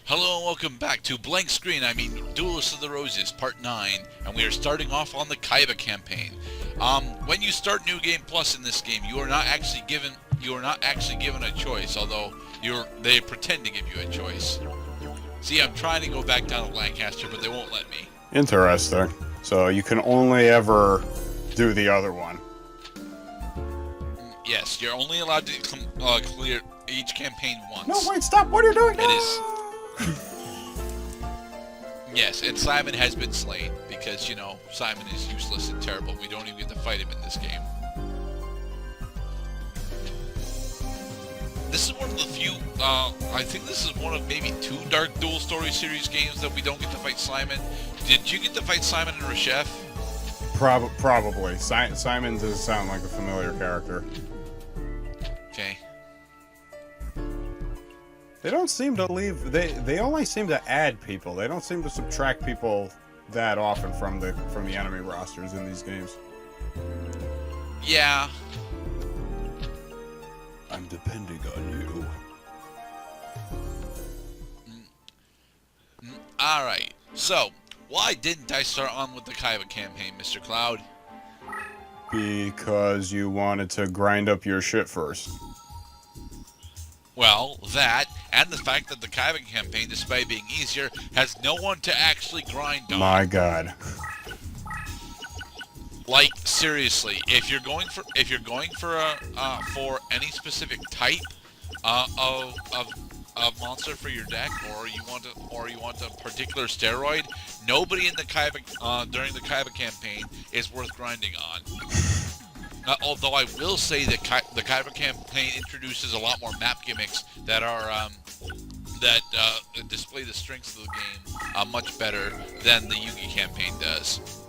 Hello and welcome back to Blank Screen, Duelist of the Roses, Part 9, and we are starting off on the Kaiba campaign. When you start New Game Plus in this game, you are not actually given a choice, although they pretend to give you a choice. See, I'm trying to go back down to Lancaster, but they won't let me. Interesting. So you can only ever do the other one. Yes, you're only allowed to clear each campaign once. No, wait, stop! What are you doing now? It is. Yes, and Simon has been slain because, Simon is useless and terrible. We don't even get to fight him in this game. This is one of the few, I think this is one of maybe 2 Dark Duel Story series games that we don't get to fight Simon. Did you get to fight Simon and Reshef? Probably. Simon does sound like a familiar character. Okay. They don't seem to leave. They only seem to add people. They don't seem to subtract people that often from the enemy rosters in these games. Yeah. I'm depending on you. Alright, so, why didn't I start on with the Kaiba campaign, Mr. Cloud? Because you wanted to grind up your shit first. Well, that, and the fact that the Kaiba campaign, despite being easier, has no one to actually grind on. My god. Like, seriously, if you're going for any specific type of monster for your deck, or you want a particular steroid, nobody in the Kaiba during the Kaiba campaign is worth grinding on. Although I will say that the Kaiba campaign introduces a lot more map gimmicks that are display the strengths of the game much better than the Yugi campaign does.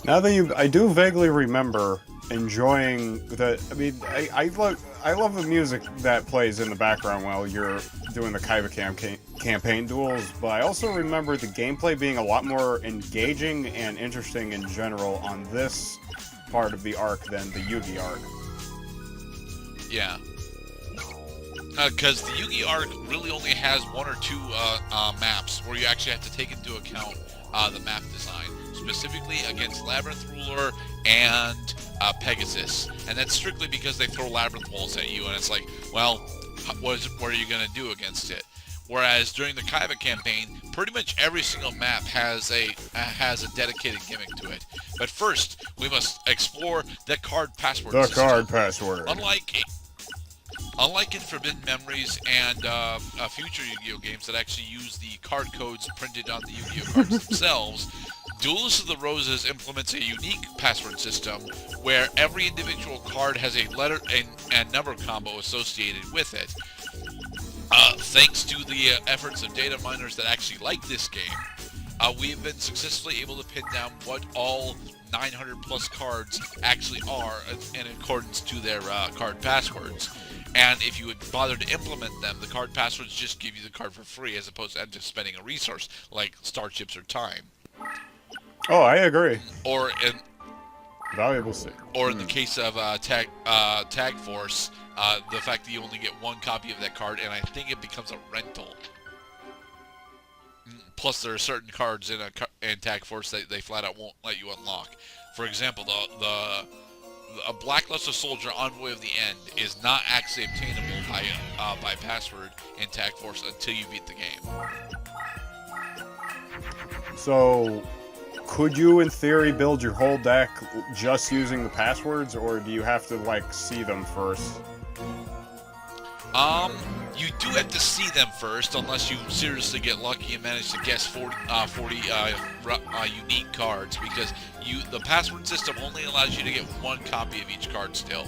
Now that I do vaguely remember enjoying the. I mean, I love the music that plays in the background while you're doing the Kaiba campaign duels, but I also remember the gameplay being a lot more engaging and interesting in general on this part of the arc than the Yugi arc. Yeah. Because the Yugi arc really only has 1 or 2 maps where you actually have to take into account the map design, specifically against Labyrinth Ruler and Pegasus, and that's strictly because they throw labyrinth walls at you, and it's like, well, what are you going to do against it? Whereas during the Kaiba campaign, pretty much every single map has a dedicated gimmick to it. But first, we must explore the card password system. The card password. Unlike in Forbidden Memories and future Yu-Gi-Oh games that actually use the card codes printed on the Yu-Gi-Oh cards themselves, Duelist of the Roses implements a unique password system where every individual card has a letter and number combo associated with it. Thanks to the efforts of data miners that actually like this game, we've been successfully able to pin down what all 900 plus cards actually are in accordance to their card passwords. And if you would bother to implement them, the card passwords just give you the card for free as opposed to just spending a resource like starships or time. Oh, I agree. Or in valuable stick. Or in the case of Tag Force, the fact that you only get 1 copy of that card, and I think it becomes a rental. Plus, there are certain cards in Tag Force that they flat out won't let you unlock. For example, a Blackluster Soldier Envoy of the End is not actually obtainable by password in Tag Force until you beat the game. So, could you, in theory, build your whole deck just using the passwords, or do you have to, see them first? You do have to see them first, unless you seriously get lucky and manage to guess 40 unique cards, because the password system only allows you to get 1 copy of each card still.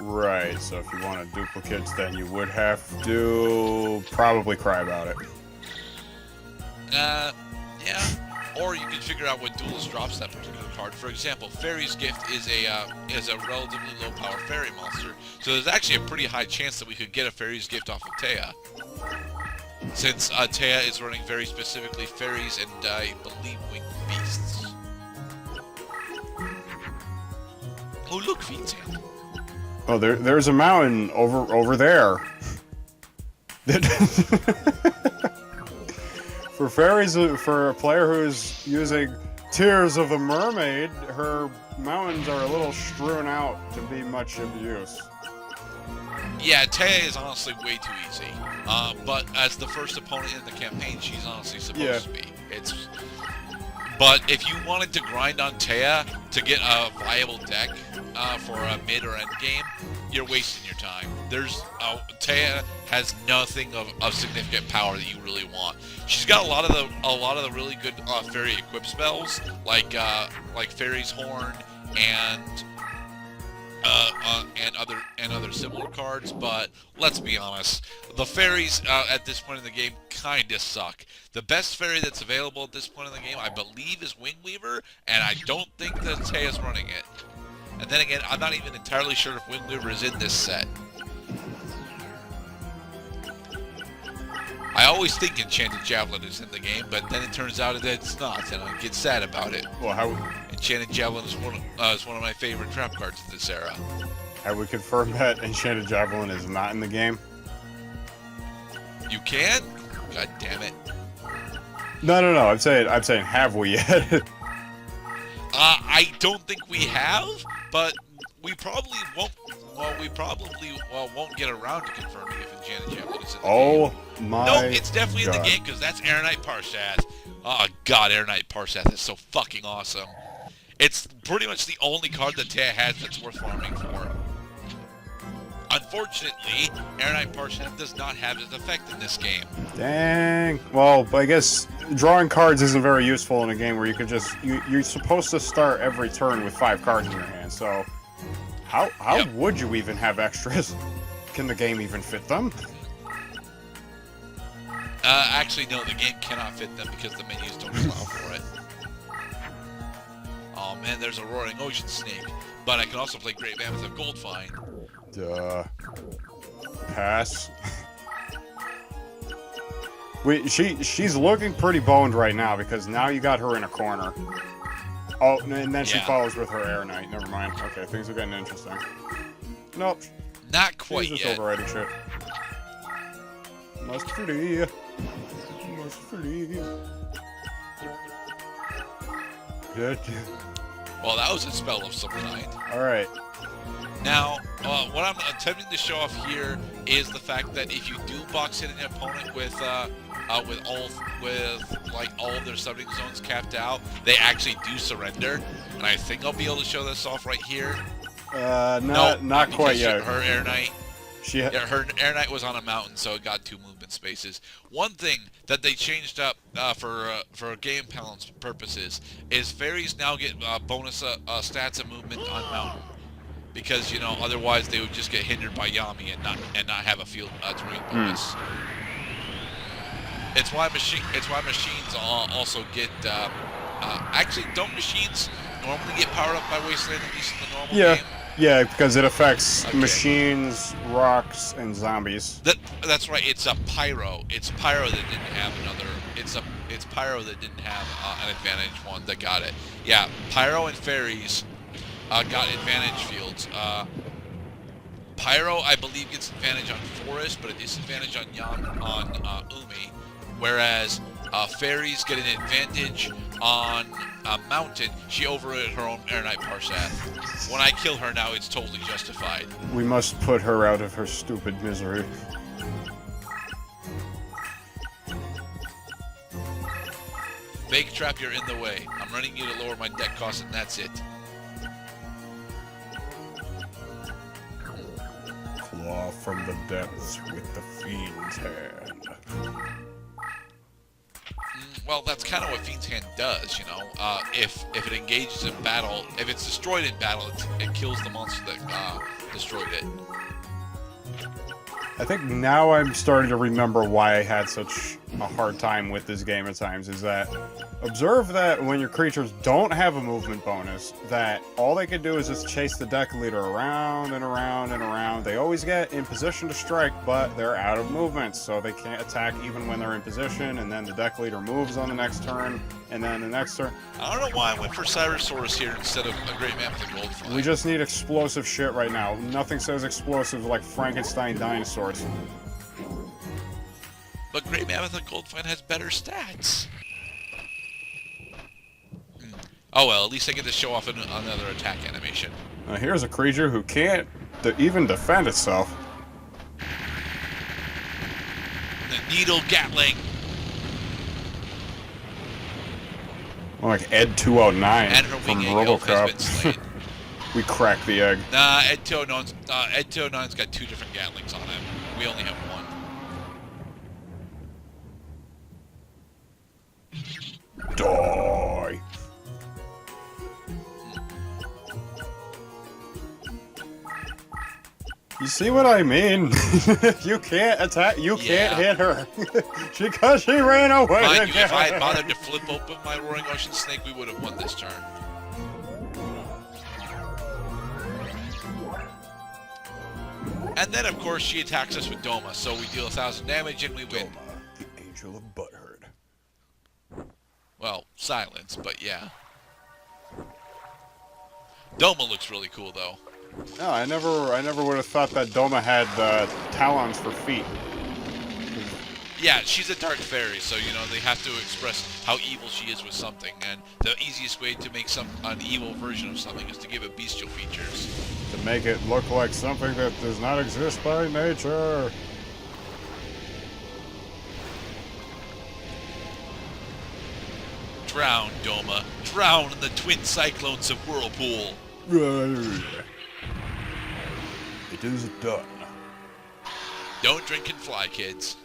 Right, so if you wanted duplicates, then you would have to probably cry about it. Yeah. Or you can figure out what Duelist drops that particular card. For example, Fairy's Gift is a relatively low power fairy monster, so there's actually a pretty high chance that we could get a Fairy's Gift off of Taya. Since Taya is running very specifically fairies and I believe winged beasts. Oh look, Fiend's Hand. Oh, there's a mountain over there. For fairies, for a player who's using Tears of the Mermaid, her mountains are a little strewn out to be much of use. Yeah, Taya is honestly way too easy. But as the first opponent in the campaign, she's honestly supposed to be. But if you wanted to grind on Taya to get a viable deck for a mid or end game, you're wasting your time. Taya has nothing of significant power that you really want. She's got a lot of the really good fairy equip spells, like Fairy's Horn and other similar cards, but let's be honest, the fairies at this point in the game kinda suck. The best fairy that's available at this point in the game, I believe, is Wingweaver, and I don't think that Taya's running it. And then again, I'm not even entirely sure if Wingweaver is in this set. I always think Enchanted Javelin is in the game, but then it turns out that it's not, and I get sad about it. Well, how Enchanted Javelin is one of my favorite trap cards of this era. I would confirm that Enchanted Javelin is not in the game. You can? God damn it. No. I'm saying, have we yet? I don't think we have, but we probably won't. Well, we probably won't get around to confirming if Enchanted Javelin is in the game. Oh my! No, it's definitely God. in the game because that's Aeronite Parshath. Oh God, Aeronite Parshath is so fucking awesome. It's pretty much the only card that Taya has that's worth farming for. Unfortunately, Aeronite Parshath does not have its effect in this game. Dang. Well, I guess drawing cards isn't very useful in a game where you could just you're supposed to start every turn with 5 cards in your hand. So how would you even have extras? Can the game even fit them? Actually, no, the game cannot fit them because the menus don't allow for it. Oh man, there's a Roaring Ocean Snake, but I can also play Great Mammoth of Goldfine. Pass. Wait, she's looking pretty boned right now because now you got her in a corner. Oh, and then she follows with her Air Knight. Never mind. Okay, things are getting interesting. Nope. Not quite She's just yet. overriding shit. Must flee. Must flee. Good. Well, that was a spell of some kind. Alright. Now, what I'm attempting to show off here is the fact that if you do box hit an opponent with all of their summoning zones capped out, they actually do surrender. And I think I'll be able to show this off right here. Not quite yet. Her Air Knight. Her Air Knight was on a mountain, so it got 2 movement spaces. One thing that they changed up for game balance purposes is fairies now get bonus stats and movement on mountain, because otherwise they would just get hindered by Yami and not have a field terrain bonus. It's why machines also get. Actually, don't machines normally get powered up by Wasteland, at least in the normal game? Yeah, because it affects machines, rocks, and zombies. That's right. It's a pyro. It's pyro that didn't have another. It's pyro that didn't have an advantage one that got it. Yeah, pyro and fairies got advantage fields. Pyro, I believe, gets advantage on forest, but a disadvantage on Umi. Whereas fairies get an advantage on mountain. She overrid her own Air Knight Parshath. When I kill her now, it's totally justified. We must put her out of her stupid misery. Bake Trap, you're in the way. I'm running you to lower my deck cost, and that's it. Claw from the depths with the fiend's hand. Well, that's kind of what Fiend's Hand does, if it engages in battle, if it's destroyed in battle, it kills the monster that destroyed it. I think now I'm starting to remember why I had such a hard time with this game at times, is that observe that when your creatures don't have a movement bonus, that all they can do is just chase the deck leader around and around and around. They always get in position to strike, but they're out of movement, so they can't attack even when they're in position, and then the deck leader moves on the next turn, and then the next turn. I don't know why I went for Cyrosaurus here instead of a Great Mammoth of Goldfine. We just need explosive shit right now. Nothing says explosive like Frankenstein dinosaurs. But Grey Mammoth and Goldfine has better stats. Oh well, at least I get to show off another attack animation. Now here's a creature who can't even defend itself. The Needle Gatling. More like Ed 209 And her from wing egg elf has been RoboCop. slain. We cracked the egg. Nah, Ed 209's got 2 different Gatlings on him. We only have 1. Die. You see what I mean? You can't attack. You can't hit her because she ran away. Mind you, if I had bothered to flip open my Roaring Ocean Snake, we would have won this turn. And then, of course, she attacks us with Doma, so we deal 1,000 damage and we win. Doma, the angel of Butthurt. Well, silence, but yeah. Doma looks really cool, though. No, I never would have thought that Doma had talons for feet. Yeah, she's a dark fairy, so, you know, they have to express how evil she is with something, and the easiest way to make an evil version of something is to give it bestial features. To make it look like something that does not exist by nature. Drown, Doma. Drown in the twin cyclones of Whirlpool. It is done. Don't drink and fly, kids.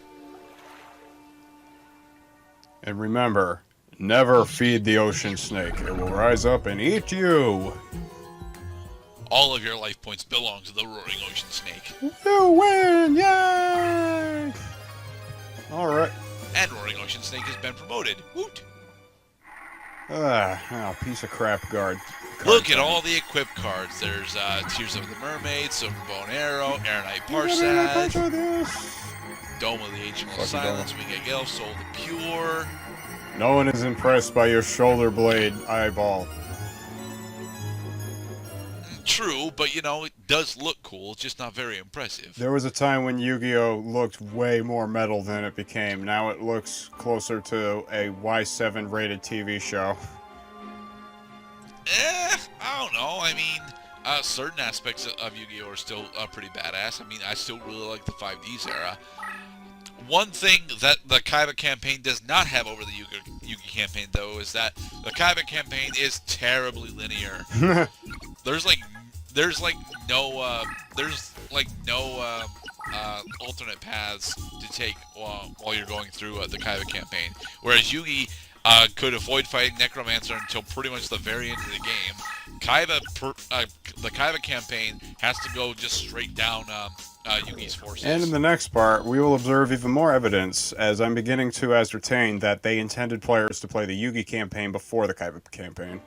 And remember, never feed the ocean snake. It will rise up and eat you. All of your life points belong to the Roaring Ocean Snake. You win! Yay! Alright. And Roaring Ocean Snake has been promoted. Woot! Piece of crap guard. Look at all the equipped cards. There's Tears of the Mermaid, Silver Bow and Arrow, Aeronite Parsad, Doma the Ancient of Silence, Wing Egg Elf, Soul the Pure. No one is impressed by your shoulder blade eyeball. True, but you know, it does look cool. It's just not very impressive. There was a time when Yu-Gi-Oh! Looked way more metal than it became. Now it looks closer to a Y7 rated TV show. I don't know. I mean, certain aspects of Yu-Gi-Oh! Are still pretty badass. I mean, I still really like the 5Ds era. One thing that the Kaiba campaign does not have over the Yugi campaign, though, is that the Kaiba campaign is terribly linear. There's no alternate paths to take while you're going through the Kaiba campaign. Whereas Yugi could avoid fighting Necromancer until pretty much the very end of the game. The Kaiba campaign has to go just straight down Yugi's forces. And in the next part, we will observe even more evidence, as I'm beginning to ascertain that they intended players to play the Yugi campaign before the Kaiba campaign.